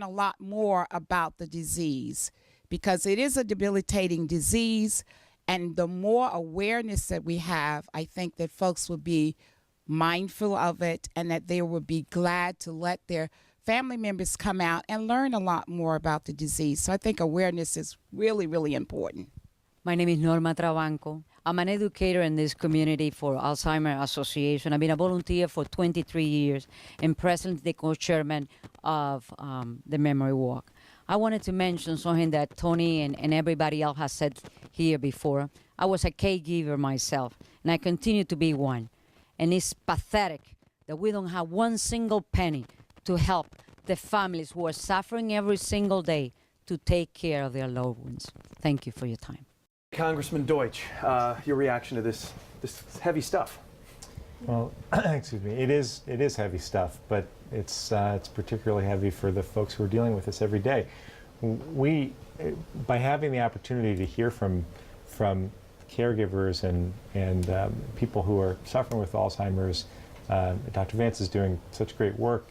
a lot more about the disease because it is a debilitating disease, and the more awareness that we have, I think that folks will be mindful of it and that they will be glad to let their family members come out and learn a lot more about the disease. So I think awareness is really, really important. My name is Norma Trabanco. I'm an educator in this community for Alzheimer's Association. I've been a volunteer for 23 years and presently the co-chairman of the Memory Walk. I wanted to mention something that Tony and everybody else has said here before. I was a caregiver myself, and I continue to be one. And it's pathetic that we don't have one single penny to help the families who are suffering every single day to take care of their loved ones. Thank you for your time. Congressman Deutsch, your reaction to this heavy stuff? Well, excuse me, it is heavy stuff, but it's particularly heavy for the folks who are dealing with this every day. We, by having the opportunity to hear from caregivers and people who are suffering with Alzheimer's, Dr. Vance is doing such great work.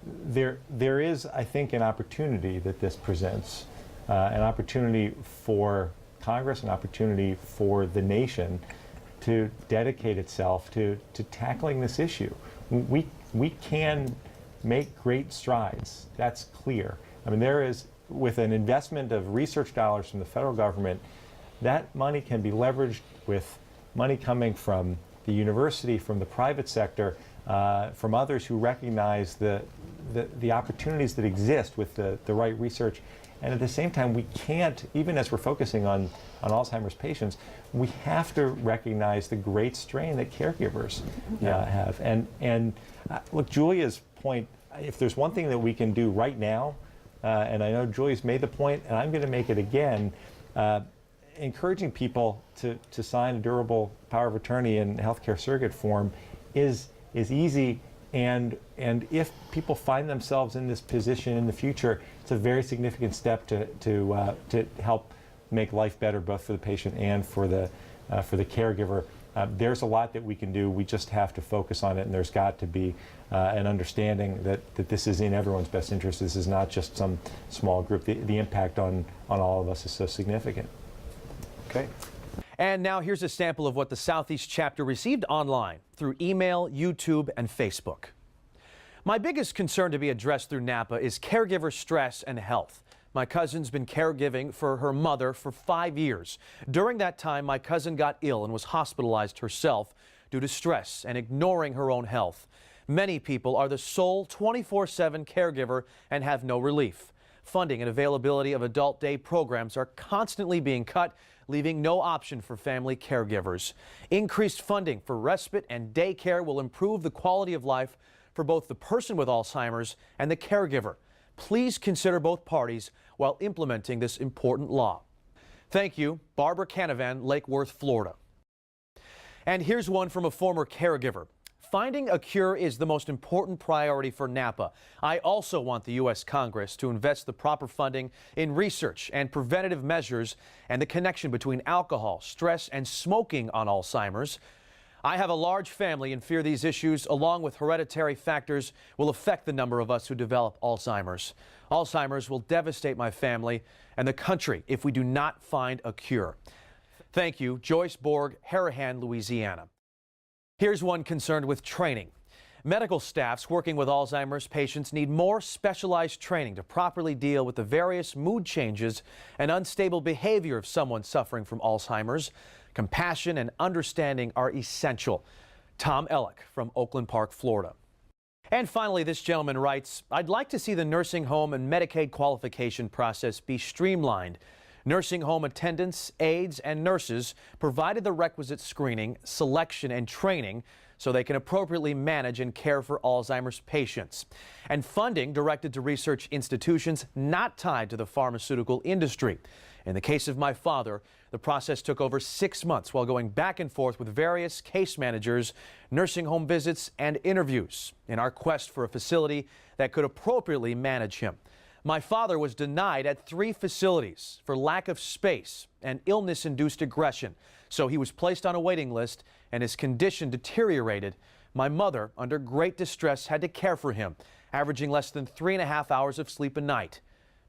There is, I think, an opportunity that this presents, an opportunity for Congress, an opportunity for the nation to dedicate itself to tackling this issue. We can make great strides. That's clear. I mean, there is, with an investment of research dollars from the federal government, that money can be leveraged with money coming from the university, from the private sector, from others who recognize the opportunities that exist with the right research. And at the same time, we can't, even as we're focusing on Alzheimer's patients, we have to recognize the great strain that caregivers have. And look, Julia's point, if there's one thing that we can do right now, and I know Julia's made the point, and I'm going to make it again, encouraging people to sign a durable power of attorney in healthcare surrogate form is easy. And if people find themselves in this position in the future, it's a very significant step to help make life better, both for the patient and for the caregiver. There's a lot that we can do. We just have to focus on it, and there's got to be an understanding that this is in everyone's best interest. This is not just some small group. The impact on all of us is so significant. Okay. And now here's a sample of what the Southeast chapter received online through email, YouTube, and Facebook. My biggest concern to be addressed through NAPA is caregiver stress and health. My cousin's been caregiving for her mother for 5 years. During that time, my cousin got ill and was hospitalized herself due to stress and ignoring her own health. Many people are the sole 24/7 caregiver and have no relief. Funding and availability of adult day programs are constantly being cut, leaving no option for family caregivers. Increased funding for respite and daycare will improve the quality of life for both the person with Alzheimer's and the caregiver. Please consider both parties while implementing this important law. Thank you, Barbara Canavan, Lake Worth, Florida. And here's one from a former caregiver. Finding a cure is the most important priority for NAPA. I also want the U.S. Congress to invest the proper funding in research and preventative measures and the connection between alcohol, stress, and smoking on Alzheimer's. I have a large family and fear these issues, along with hereditary factors, will affect the number of us who develop Alzheimer's. Alzheimer's will devastate my family and the country if we do not find a cure. Thank you, Joyce Borg, Harahan, Louisiana. Here's one concerned with training. Medical staffs working with Alzheimer's patients need more specialized training to properly deal with the various mood changes and unstable behavior of someone suffering from Alzheimer's. Compassion and understanding are essential. Tom Ellick from Oakland Park, Florida. And finally, this gentleman writes, I'd like to see the nursing home and Medicaid qualification process be streamlined. Nursing home attendants, aides, and nurses provided the requisite screening, selection, and training so they can appropriately manage and care for Alzheimer's patients. And funding directed to research institutions not tied to the pharmaceutical industry. In the case of my father, the process took over 6 months while going back and forth with various case managers, nursing home visits, and interviews in our quest for a facility that could appropriately manage him. My father was denied at 3 facilities for lack of space and illness-induced aggression, so he was placed on a waiting list and his condition deteriorated. My mother, under great distress, had to care for him averaging less than 3.5 hours of sleep a night.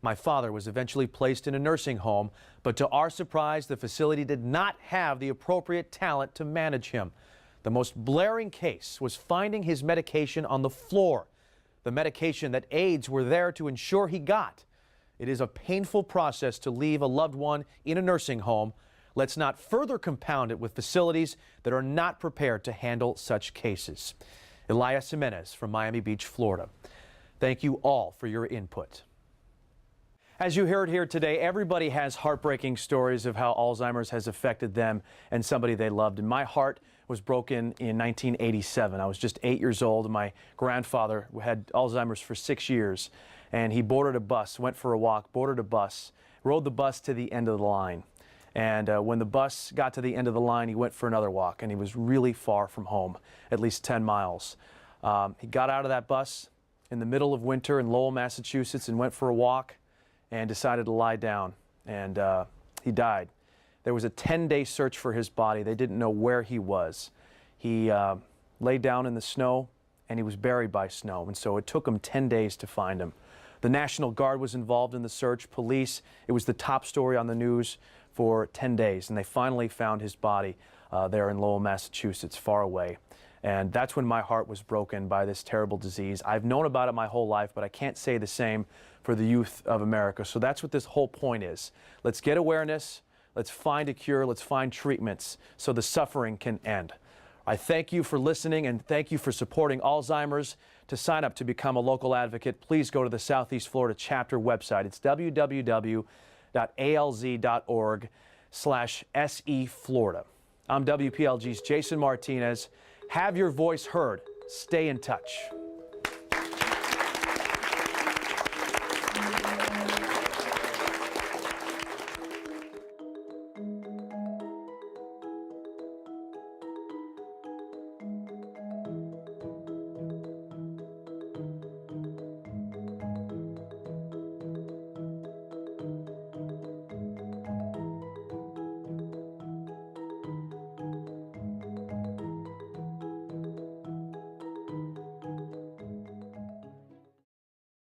My father was eventually placed in a nursing home, but to our surprise, the facility did not have the appropriate talent to manage him. The most blaring case was finding his medication on the floor, the medication that aides were there to ensure he got. It is a painful process to leave a loved one in a nursing home. Let's not further compound it with facilities that are not prepared to handle such cases. Elias Jimenez from Miami Beach, Florida. Thank you all for your input. As you heard here today, everybody has heartbreaking stories of how Alzheimer's has affected them and somebody they loved. And my heart was broken in 1987. I was just 8 years old. My grandfather had Alzheimer's for 6 years, and he boarded a bus, went for a walk, boarded a bus, rode the bus to the end of the line. And when the bus got to the end of the line, he went for another walk, and he was really far from home, at least 10 miles. He got out of that bus in the middle of winter in Lowell, Massachusetts, and went for a walk and decided to lie down, and he died. There was a 10-day search for his body. They didn't know where he was. He lay down in the snow, and he was buried by snow, and so it took them 10 days to find him. The National Guard was involved in the search, police. It was the top story on the news for 10 days, and they finally found his body there in Lowell, Massachusetts, far away. And that's when my heart was broken by this terrible disease. I've known about it my whole life, but I can't say the same for the youth of America. So that's what this whole point is. Let's get awareness, let's find a cure, let's find treatments so the suffering can end. I thank you for listening and thank you for supporting Alzheimer's. To sign up to become a local advocate, please go to the Southeast Florida chapter website. It's www.alz.org/SE-Florida. I'm WPLG's Jason Martinez. Have your voice heard. Stay in touch.